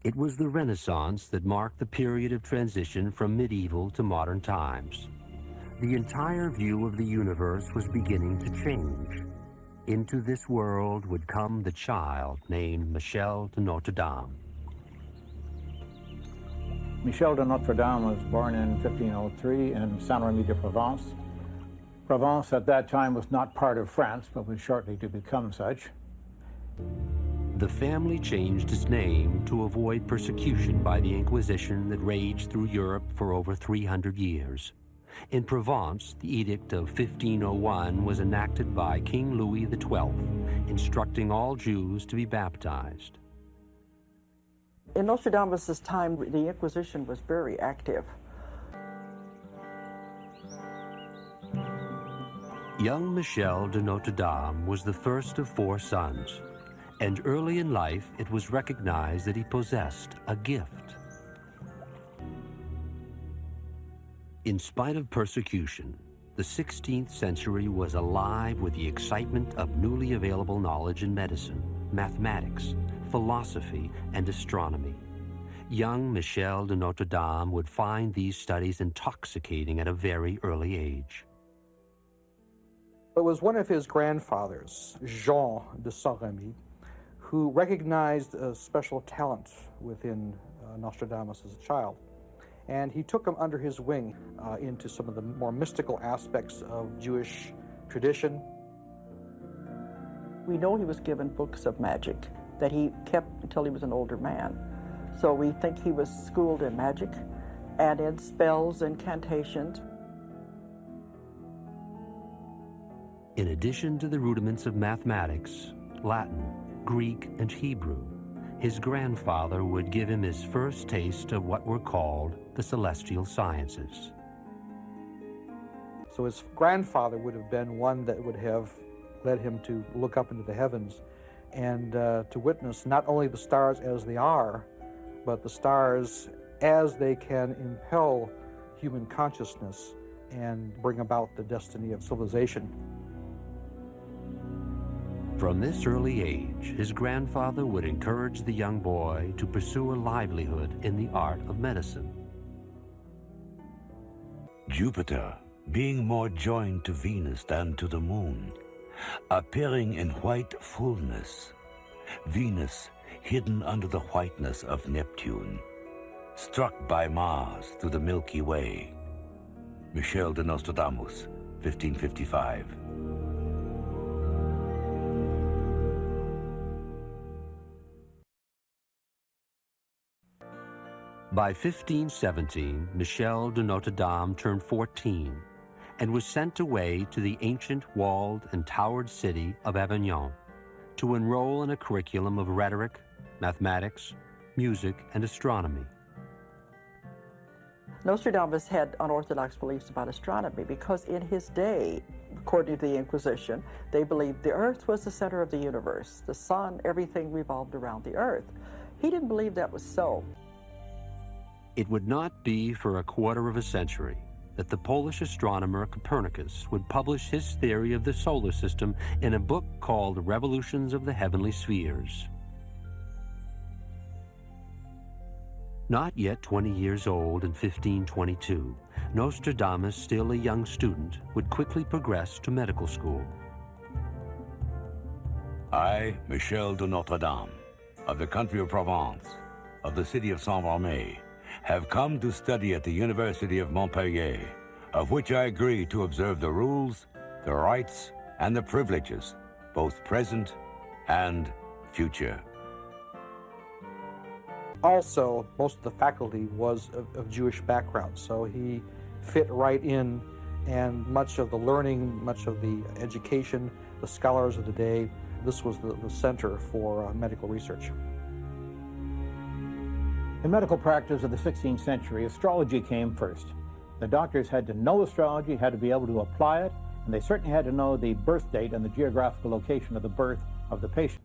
It was the Renaissance that marked the period of transition from medieval to modern times. The entire view of the universe was beginning to change. Into this world would come the child named Michel de Notre Dame. Michel de Notre Dame was born in 1503 in Saint-Rémy-de-Provence. Provence at that time was not part of France, but was shortly to become such. The family changed its name to avoid persecution by the Inquisition that raged through Europe for over 300 years. In Provence, the Edict of 1501 was enacted by King Louis XII, instructing all Jews to be baptized. In Nostradamus' time, the Inquisition was very active. Young Michel de Notre Dame was the first of 4 sons, and early in life it was recognized that he possessed a gift. In spite of persecution, the 16th century was alive with the excitement of newly available knowledge in medicine, mathematics, philosophy, and astronomy. Young Michel de Notre Dame would find these studies intoxicating at a very early age. It was one of his grandfathers, Jean de Saint-Rémy, who recognized a special talent within Nostradamus as a child. And he took him under his wing into some of the more mystical aspects of Jewish tradition. We know he was given books of magic that he kept until he was an older man. So we think he was schooled in magic and in spells and incantations. In addition to the rudiments of mathematics, Latin, Greek, and Hebrew, his grandfather would give him his first taste of what were called the celestial sciences. So his grandfather would have been one that would have led him to look up into the heavens and to witness not only the stars as they are, but the stars as they can impel human consciousness and bring about the destiny of civilization. From this early age, his grandfather would encourage the young boy to pursue a livelihood in the art of medicine. Jupiter, being more joined to Venus than to the moon, appearing in white fullness, Venus hidden under the whiteness of Neptune, struck by Mars through the Milky Way. Michel de Nostradamus, 1555. By 1517, Michel de Notre Dame turned 14 and was sent away to the ancient walled and towered city of Avignon to enroll in a curriculum of rhetoric, mathematics, music, and astronomy. Nostradamus had unorthodox beliefs about astronomy because in his day, according to the Inquisition, they believed the earth was the center of the universe. The sun, everything revolved around the earth. He didn't believe that was so. It would not be for a quarter of a century that the Polish astronomer Copernicus would publish his theory of the solar system in a book called Revolutions of the Heavenly Spheres. Not yet 20 years old in 1522, Nostradamus, still a young student, would quickly progress to medical school. I, Michel de Notre Dame, of the country of Provence, of the city of Saint-Rémy, have come to study at the University of Montpellier, of which I agree to observe the rules, the rights, and the privileges, both present and future. Also, most of the faculty was of Jewish background, so he fit right in, and much of the learning, much of the education, the scholars of the day, this was the center for medical research. In medical practice of the 16th century, astrology came first. The doctors had to know astrology, had to be able to apply it, and they certainly had to know the birth date and the geographical location of the birth of the patient.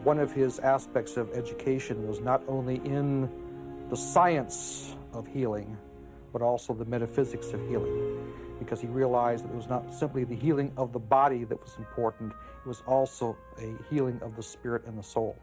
One of his aspects of education was not only in the science of healing, but also the metaphysics of healing, because he realized that it was not simply the healing of the body that was important, it was also a healing of the spirit and the soul.